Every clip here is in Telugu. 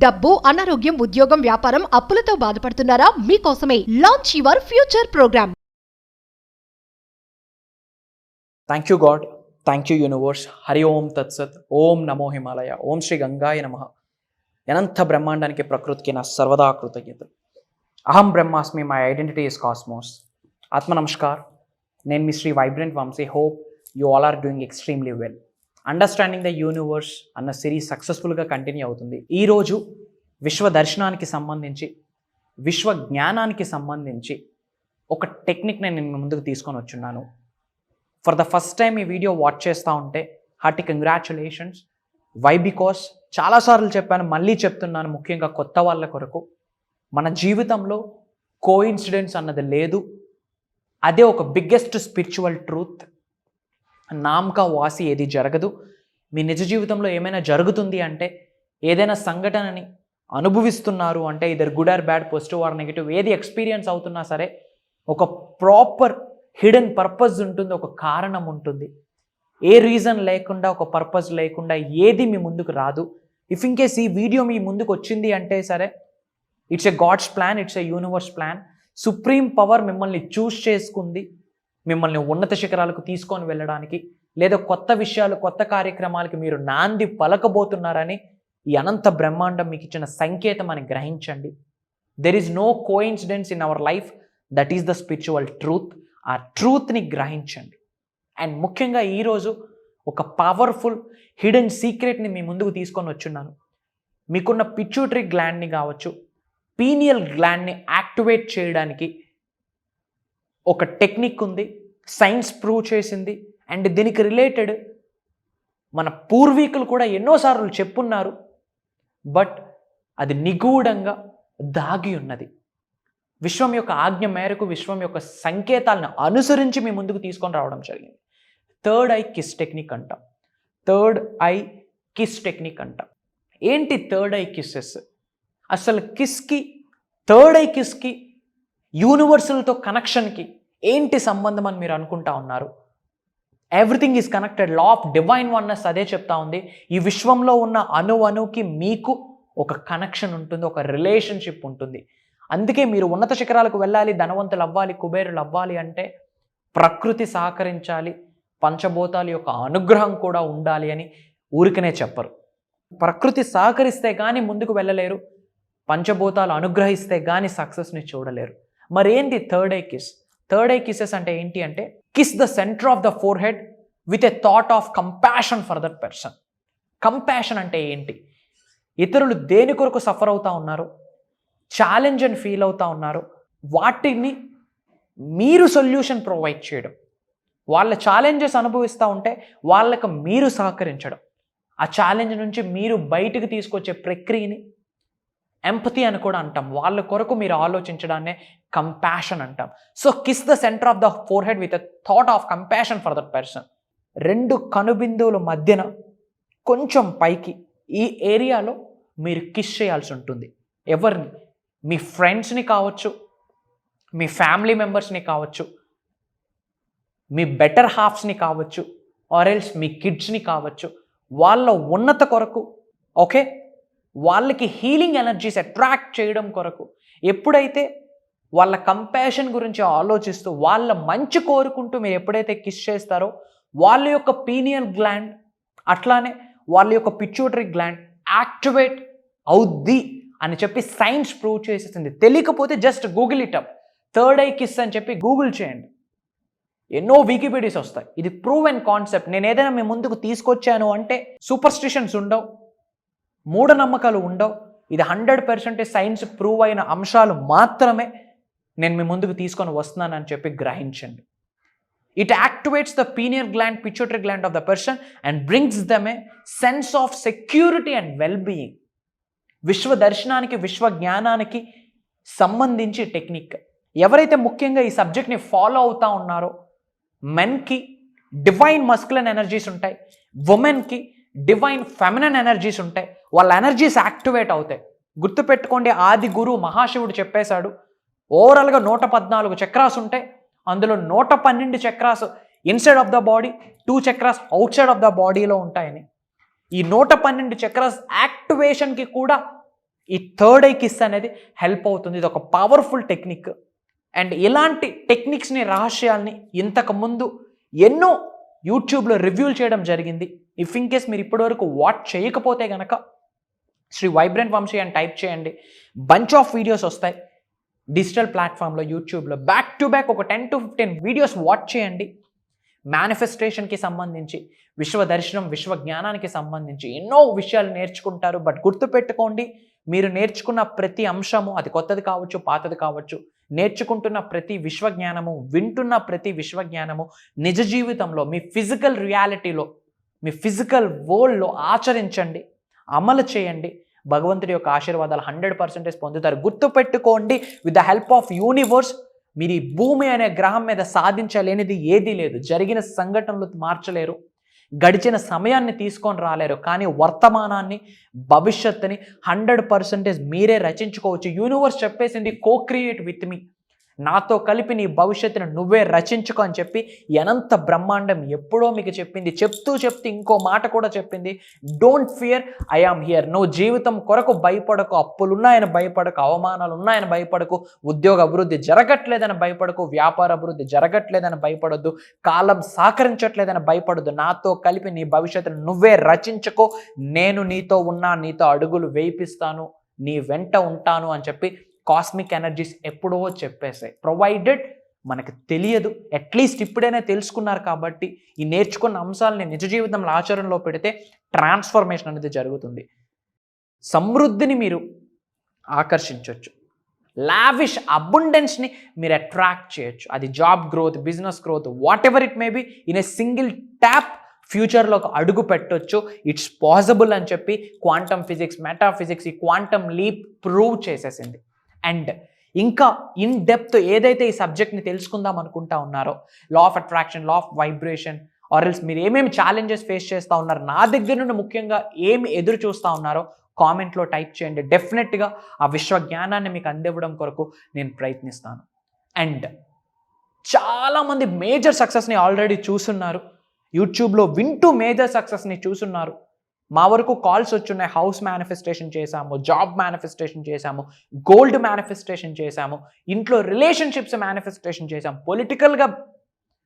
డబ్బు, అనారోగ్యం, ఉద్యోగం, వ్యాపారం, అప్పులతో బాధపడుతున్నారా? మీకోసమే launch your future program. Thank you God, thank you universe. Hari ఓం తత్సత్. ఓం నమో హిమాలయ. ఓం శ్రీ గంగాయ నమః. అనంత బ్రహ్మాండానికి ప్రకృతికి నా సర్వదా కృతజ్ఞతలు. అహం బ్రహ్మాస్మి, మై ఐడెంటిటీ ఇస్ కాస్మోస్. ఆత్మ నమస్కార్. నేను మీ Sri vibrant Vamsi. Hope you all are doing extremely well. Understanding the universe అన్న సిరీస్ సక్సెస్ఫుల్గా కంటిన్యూ అవుతుంది. ఈరోజు విశ్వ దర్శనానికి సంబంధించి, విశ్వ జ్ఞానానికి సంబంధించి ఒక టెక్నిక్ నేను మీ ముందుకు తీసుకొని వచ్చున్నాను. ఫర్ ద ఫస్ట్ టైం ఈ వీడియో వాచ్ చేస్తూ ఉంటే హార్టీ కంగ్రాచులేషన్స్. వై? బికాస్ చాలాసార్లు చెప్పాను, మళ్ళీ చెప్తున్నాను, ముఖ్యంగా కొత్త వాళ్ళ కొరకు. మన జీవితంలో కోఇన్సిడెన్స్ అన్నది లేదు. అదే ఒక బిగ్గెస్ట్ స్పిరిచువల్ ట్రూత్. నామకా వాసి ఏది జరగదు. మీ నిజ జీవితంలో ఏమైనా జరుగుతుంది అంటే, ఏదైనా సంఘటనని అనుభవిస్తున్నారు అంటే, either good or bad, positive or negative, ఏది ఎక్స్పీరియన్స్ అవుతున్నా సరే ఒక ప్రాపర్ హిడెన్ పర్పస్ ఉంటుంది, ఒక కారణం ఉంటుంది. ఏ రీజన్ లేకుండా, ఒక పర్పస్ లేకుండా ఏది మీ ముందుకు రాదు. ఇఫ్ ఇన్ కేస్ ఈ వీడియో మీ ముందుకు వచ్చింది అంటే సరే, it's a god's plan, it's a universe plan. Supreme power మిమ్మల్ని చూస్ చేసుకుంది, మిమ్మల్ని ఉన్నత శిఖరాలకు తీసుకొని వెళ్ళడానికి, లేదా కొత్త విషయాలు, కొత్త కార్యక్రమాలకి మీరు నాంది పలకబోతున్నారని ఈ అనంత బ్రహ్మాండం మీకు ఇచ్చిన సంకేతం అని గ్రహించండి. There is no coincidence in our life. That is the spiritual truth. ఆ ట్రూత్ని గ్రహించండి. అండ్ ముఖ్యంగా ఈరోజు ఒక పవర్ఫుల్ హిడెన్ సీక్రెట్ని మీ ముందుకు తీసుకొని వచ్చున్నాను. మీకున్న పిట్యూటరీ గ్లాండ్ని కావచ్చు, పీనియల్ గ్లాండ్ని యాక్టివేట్ చేయడానికి ఒక టెక్నిక్ ఉంది. సైన్స్ ప్రూవ్ చేసింది. అండ్ దీనికి రిలేటెడ్ మన పూర్వీకులు కూడా ఎన్నోసార్లు చెప్పున్నారు. బట్ అది నిగూఢంగా దాగి ఉన్నది. విశ్వం యొక్క ఆజ్ఞ మేరకు, విశ్వం యొక్క సంకేతాలను అనుసరించి మీ ముందుకు తీసుకొని రావడం జరిగింది. థర్డ్ ఐ కిస్ టెక్నిక్ అంటాం. థర్డ్ ఐ కిస్ టెక్నిక్ అంటాం. ఏంటి థర్డ్ ఐ కిస్సెస్? అసలు కిస్కి, థర్డ్ ఐ కిస్కి, యూనివర్సల్తో కనెక్షన్కి ఏంటి సంబంధం అని మీరు అనుకుంటా ఉన్నారు. Everything is connected. Law of divine oneness అదే చెప్తా ఉంది. ఈ విశ్వంలో ఉన్న అణుకి మీకు ఒక కనెక్షన్ ఉంటుంది, ఒక రిలేషన్షిప్ ఉంటుంది. అందుకే మీరు ఉన్నత శిఖరాలకు వెళ్ళాలి, ధనవంతులు అవ్వాలి, కుబేరులు అవ్వాలి అంటే ప్రకృతి సహకరించాలి, పంచభూతాల యొక్క అనుగ్రహం కూడా ఉండాలి అని ఊరికనే చెప్పరు. ప్రకృతి సహకరిస్తే కానీ ముందుకు వెళ్ళలేరు, పంచభూతాలు అనుగ్రహిస్తే కానీ సక్సెస్ని చూడలేరు. మరి ఏంటి third I kiss? Third I kisses అంటే ఏంటి అంటే, kiss the centre of the four head with a thought of compassion for that person. Compassion అంటే ఏంటి? ఇతరులు దేని కొరకు సఫర్ అవుతూ ఉన్నారు, ఛాలెంజ్ అని ఫీల్ అవుతూ ఉన్నారు, వాటిని మీరు సొల్యూషన్ ప్రొవైడ్ చేయడం. వాళ్ళ ఛాలెంజెస్ అనుభవిస్తూ ఉంటే వాళ్ళకు మీరు సహకరించడం. ఆ ఛాలెంజ్ నుంచి మీరు బయటకు తీసుకొచ్చే ప్రక్రియని ఎంపతి అని కూడా అంటాం. వాళ్ళ కొరకు మీరు ఆలోచించడాన్నే కంపాషన్ అంటాం. So kiss the centre of the four head with a thought of compassion for that person. రెండు కనుబిందువుల మధ్యన కొంచెం పైకి ఈ ఏరియాలో మీరు కిస్ చేయాల్సి ఉంటుంది. ఎవరిని? మీ ఫ్రెండ్స్ని కావచ్చు, మీ ఫ్యామిలీ మెంబర్స్ని కావచ్చు, మీ బెటర్ హాఫ్స్ని కావచ్చు, ఆర్ ఎల్స్ మీ కిడ్స్ని కావచ్చు. వాళ్ళ ఉన్నత కొరకు, ఓకే, వాళ్ళకి హీలింగ్ ఎనర్జీస్ అట్రాక్ట్ చేయడం కొరకు, ఎప్పుడైతే వాళ్ళ కంపాషన్ గురించి ఆలోచిస్తూ వాళ్ళ మంచి కోరుకుంటూ మీరు ఎప్పుడైతే కిస్ చేస్తారో, వాళ్ళ యొక్క పీనియల్ గ్లాండ్, అట్లానే వాళ్ళ యొక్క పిట్యూటరీ గ్లాండ్ యాక్టివేట్ అవుద్ది అని చెప్పి సైన్స్ ప్రూవ్ చేసేసింది. తెలియకపోతే just Google it up. Third I kiss అని చెప్పి గూగుల్ చేయండి, ఎన్నో వికీపీడియాస్ వస్తాయి. ఇది ప్రూవ్ అండ్ కాన్సెప్ట్. నేను ఏదైనా మీ ముందుకు తీసుకొచ్చాను అంటే సూపర్స్టిషన్స్ ఉండవు, మూఢనమ్మకాలు ఉండవు. ఇది 100% సైన్స్ ప్రూవ్ అయిన అంశాలు మాత్రమే నేను మీ ముందుకు తీసుకొని వస్తున్నానని చెప్పి గ్రహించండి. It activates the pineal gland, pituitary gland of the person and brings them a sense of security and well being. విశ్వ దర్శనానికి, విశ్వ జ్ఞానానికి సంబంధించి టెక్నిక్. ఎవరైతే ముఖ్యంగా ఈ సబ్జెక్ట్ని ఫాలో అవుతూ ఉన్నారో, మెన్కి డివైన్ మస్కులన్ ఎనర్జీస్ ఉంటాయి, ఉమెన్కి డివైన్ ఫెమినన్ ఎనర్జీస్ ఉంటాయి. వాళ్ళ ఎనర్జీస్ యాక్టివేట్ అవుతాయి. గుర్తుపెట్టుకోండి, ఆది గురువు మహాశివుడు చెప్పేశాడు, ఓవరాల్గా 114 చక్రాస్ ఉంటాయి. అందులో 112 chakras inside of the body, 2 chakras out side of the బాడీలో ఉంటాయని. ఈ 112 చక్రాస్ యాక్టివేషన్కి కూడా ఈ థర్డ్ ఐ కిస్ అనేది హెల్ప్ అవుతుంది. ఇది ఒక పవర్ఫుల్ టెక్నిక్. అండ్ ఇలాంటి టెక్నిక్స్ని, రహస్యాల్ని ఇంతకుముందు ఎన్నో యూట్యూబ్లో రివ్యూలు చేయడం జరిగింది. ఇఫ్ ఇన్ కేస్ మీరు ఇప్పటివరకు వాచ్ చేయకపోతే కనుక శ్రీ వైబ్రెంట్ వంశీ అని టైప్ చేయండి, బంచ్ ఆఫ్ వీడియోస్ వస్తాయి డిజిటల్ ప్లాట్ఫామ్లో, యూట్యూబ్లో. బ్యాక్ టు బ్యాక్ ఒక 10 to 15 వీడియోస్ వాచ్ చేయండి. మేనిఫెస్టేషన్కి సంబంధించి, విశ్వ దర్శనం, విశ్వ జ్ఞానానికి సంబంధించి ఎన్నో విషయాలు నేర్చుకుంటారు. బట్ గుర్తుపెట్టుకోండి, మీరు నేర్చుకున్న ప్రతి అంశము, అది కొత్తది కావచ్చు, పాతది కావచ్చు, నేర్చుకుంటున్న ప్రతి విశ్వజ్ఞానము, వింటున్న ప్రతి విశ్వజ్ఞానము నిజ జీవితంలో, మీ ఫిజికల్ రియాలిటీలో, మీ ఫిజికల్ వరల్డ్లో ఆచరించండి, అమలు చేయండి. భగవంతుడి యొక్క ఆశీర్వాదాలు 100% పొందుతారు. గుర్తుపెట్టుకోండి, with the help of universe మీరు ఈ భూమి అనే గ్రహం మీద సాధించలేనిది ఏదీ లేదు. జరిగిన సంఘటనలు మార్చలేరు, గడిచిన సమయాన్ని తీసుకొని రాలేరు, కానీ వర్తమానాన్ని, భవిష్యత్తుని 100% మీరే రచించుకోవచ్చు. యూనివర్స్ చెప్పేసింది, కో-క్రియేట్ విత్ మీ, నాతో కలిపి నీ భవిష్యత్తును నువ్వే రచించుకో అని చెప్పి అనంత బ్రహ్మాండం ఎప్పుడో మీకు చెప్పింది. చెప్తూ ఇంకో మాట కూడా చెప్పింది, don't fear, I am here. నువ్వు జీవితం కొరకు భయపడకు, అప్పులున్నాయని భయపడకు, అవమానాలు ఉన్నాయని భయపడకు, ఉద్యోగ అభివృద్ధి జరగట్లేదని భయపడకు, వ్యాపార అభివృద్ధి జరగట్లేదని భయపడొద్దు, కాలం సహకరించట్లేదని భయపడొద్దు. నాతో కలిపి నీ భవిష్యత్తును నువ్వే రచించుకో, నేను నీతో ఉన్నా, నీతో అడుగులు వేయిపిస్తాను, నీ వెంట ఉంటాను అని చెప్పి కాస్మిక్ ఎనర్జీస్ ఎప్పుడో చెప్పేసాయి. ప్రొవైడెడ్ మనకు తెలియదు, అట్లీస్ట్ ఇప్పుడైనా తెలుసుకున్నారు కాబట్టి ఈ నేర్చుకున్న అంశాలని నిజ జీవితంలో ఆచరణలో పెడితే ట్రాన్స్ఫర్మేషన్ అనేది జరుగుతుంది. సమృద్ధిని మీరు ఆకర్షించవచ్చు, లావిష్ అబుండెన్స్ని మీరు అట్రాక్ట్ చేయొచ్చు. అది job growth, business growth, what ever it may be, in a single tap ఫ్యూచర్లో ఒక అడుగు పెట్టొచ్చు. ఇట్స్ పాసిబుల్ అని చెప్పి క్వాంటమ్ ఫిజిక్స్, మెటాఫిజిక్స్, ఈ క్వాంటమ్ లీప్ ప్రూవ్ చేసేసింది. అండ్ ఇంకా ఇన్ డెప్త్ ఏదైతే ఈ సబ్జెక్ట్ని తెలుసుకుందాం అనుకుంటా ఉన్నారో, law of attraction, law of vibration, or else మీరు ఏమేమి ఛాలెంజెస్ ఫేస్ చేస్తూ ఉన్నారు, నా దగ్గర నుండి ముఖ్యంగా ఏమి ఎదురు చూస్తూ ఉన్నారో కామెంట్లో టైప్ చేయండి. డెఫినెట్గా ఆ విశ్వ జ్ఞానాన్ని మీకు అందివ్వడం కొరకు నేను ప్రయత్నిస్తాను. అండ్ చాలామంది మేజర్ సక్సెస్ని ఆల్రెడీ చూస్తున్నారు, యూట్యూబ్లో వింటూ మేజర్ సక్సెస్ని చూస్తున్నారు. మా వరకు కాల్స్ వచ్చున్నాయి, హౌస్ మేనిఫెస్టేషన్ చేశాము, జాబ్ మేనిఫెస్టేషన్ చేశాము, గోల్డ్ మేనిఫెస్టేషన్ చేశాము, ఇంట్లో రిలేషన్షిప్స్ మేనిఫెస్టేషన్ చేశాం, పొలిటికల్గా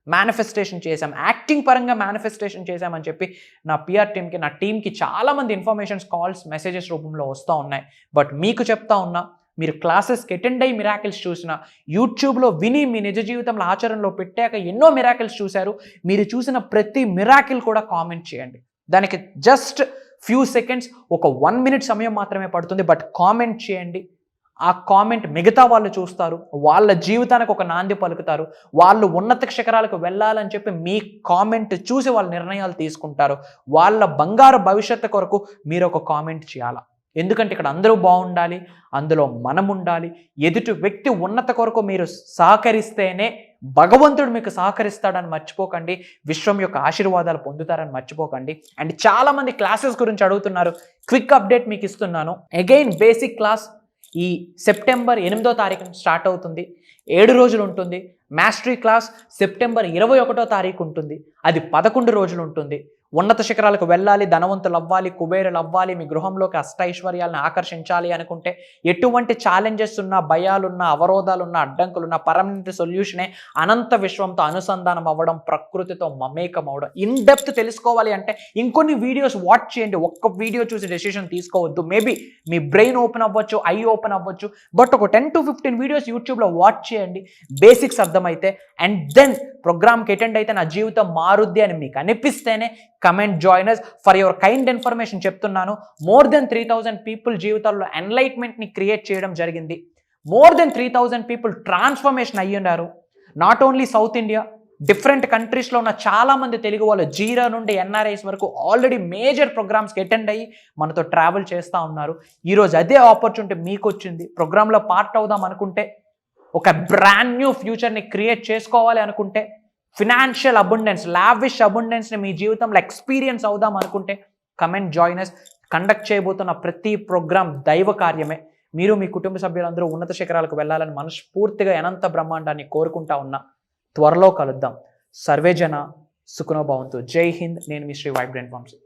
మేనిఫెస్టేషన్ చేశాం, యాక్టింగ్ పరంగా మేనిఫెస్టేషన్ చేశామని చెప్పి నా పిఆర్ టీమ్కి, నా టీంకి చాలామంది ఇన్ఫర్మేషన్స్, కాల్స్, మెసేజెస్ రూపంలో వస్తూ ఉన్నాయి. బట్ మీకు చెప్తా ఉన్నా, మీరు క్లాసెస్కి అటెండ్ అయ్యి మిరాకిల్స్ చూసిన, యూట్యూబ్లో విని మీ నిజ జీవితంలో ఆచరణలో పెట్టాక ఎన్నో మిరాకిల్స్ చూశారు. మీరు చూసిన ప్రతి మిరాకిల్ కూడా కామెంట్ చేయండి. దానికి జస్ట్ ఫ్యూ సెకండ్స్, ఒక 1 minute సమయం మాత్రమే పడుతుంది. బట్ కామెంట్ చేయండి. ఆ కామెంట్ మిగతా వాళ్ళు చూస్తారు, వాళ్ళ జీవితానికి ఒక నాంది పలుకుతారు, వాళ్ళు ఉన్నత శిఖరాలకు వెళ్ళాలని చెప్పి మీ కామెంట్ చూసి వాళ్ళ నిర్ణయాలు తీసుకుంటారు. వాళ్ళ బంగారు భవిష్యత్తు కొరకు మీరు ఒక కామెంట్ చేయాలా. ఎందుకంటే ఇక్కడ అందరూ బాగుండాలి, అందులో మనం ఉండాలి. ఎదుటి వ్యక్తి ఉన్నత కొరకు మీరు సహకరిస్తేనే భగవంతుడు మీకు సహకరిస్తాడని మర్చిపోకండి, విశ్వం యొక్క ఆశీర్వాదాలు పొందుతారని మర్చిపోకండి. అండ్ చాలామంది క్లాసెస్ గురించి అడుగుతున్నారు, క్విక్ అప్డేట్ మీకు ఇస్తున్నాను. అగైన్ బేసిక్ క్లాస్ ఈ సెప్టెంబర్ 8వ తారీఖున స్టార్ట్ అవుతుంది, 7 రోజులు ఉంటుంది. మాస్టరీ క్లాస్ సెప్టెంబర్ 21వ తారీఖు ఉంటుంది, అది 11 రోజులు ఉంటుంది. ఉన్నత శిఖరాలకు వెళ్ళాలి, ధనవంతులు అవ్వాలి, కుబేరులు అవ్వాలి, మీ గృహంలోకి అష్టైశ్వర్యాలను ఆకర్షించాలి అనుకుంటే, ఎటువంటి ఛాలెంజెస్ ఉన్నా, భయాలున్నా, అవరోధాలున్నా, అడ్డంకులున్నా పర్మనెంట్ సొల్యూషనే అనంత విశ్వంతో అనుసంధానం అవ్వడం, ప్రకృతితో మమేకం అవ్వడం. ఇన్ డెప్త్ తెలుసుకోవాలి అంటే ఇంకొన్ని వీడియోస్ వాచ్ చేయండి. ఒక్క వీడియో చూసి డెసిషన్ తీసుకోవద్దు. మేబీ మీ బ్రెయిన్ ఓపెన్ అవ్వచ్చు, ఐ ఓపెన్ అవ్వచ్చు, బట్ ఒక 10 to 15 వీడియోస్ యూట్యూబ్లో వాచ్ చేయండి, బేసిక్స్ అర్థమైతే. అండ్ దెన్ ప్రోగ్రామ్కి అటెండ్ అయితే నా జీవితం మారుద్ది అని మీకు అనిపిస్తేనే comment joiners for your kind information చెప్తున్నాను. మోర్ దెన్ 3000 పీపుల్ జీవితాల్లో ఎన్లైట్మెంట్ని క్రియేట్ చేయడం జరిగింది. మోర్ దెన్ 3000 పీపుల్ ట్రాన్స్ఫర్మేషన్ అయ్యున్నారు. Not only south India, different కంట్రీస్లో ఉన్న చాలామంది తెలుగు వాళ్ళు, జీరో నుండి ఎన్ఆర్ఐస్ వరకు ఆల్రెడీ మేజర్ ప్రోగ్రామ్స్కి అటెండ్ అయ్యి మనతో ట్రావెల్ చేస్తూ ఉన్నారు. ఈరోజు అదే ఆపర్చునిటీ మీకు వచ్చింది. ప్రోగ్రాంలో పార్ట్ అవుదాం అనుకుంటే, ఒక బ్రాండ్ న్యూ ఫ్యూచర్ని క్రియేట్ చేసుకోవాలి అనుకుంటే, ఫినాన్షియల్ అబుండెన్స్, లావిష్ అబుండెన్స్ని మీ జీవితంలో ఎక్స్పీరియన్స్ అవుదాం అనుకుంటే, కమెంట్ జాయినర్స్. కండక్ట్ చేయబోతున్న ప్రతి ప్రోగ్రామ్ దైవ కార్యమే. మీరు మీ కుటుంబ సభ్యులందరూ ఉన్నత శిఖరాలకు వెళ్ళాలని మనస్ఫూర్తిగా అనంత బ్రహ్మాండాన్ని కోరుకుంటా ఉన్నా. త్వరలో కలుద్దాం. సర్వేజన సుఖనో భవంతు. జై హింద్. నేను మీ శ్రీ వైబ్రెంట్ వంశీ.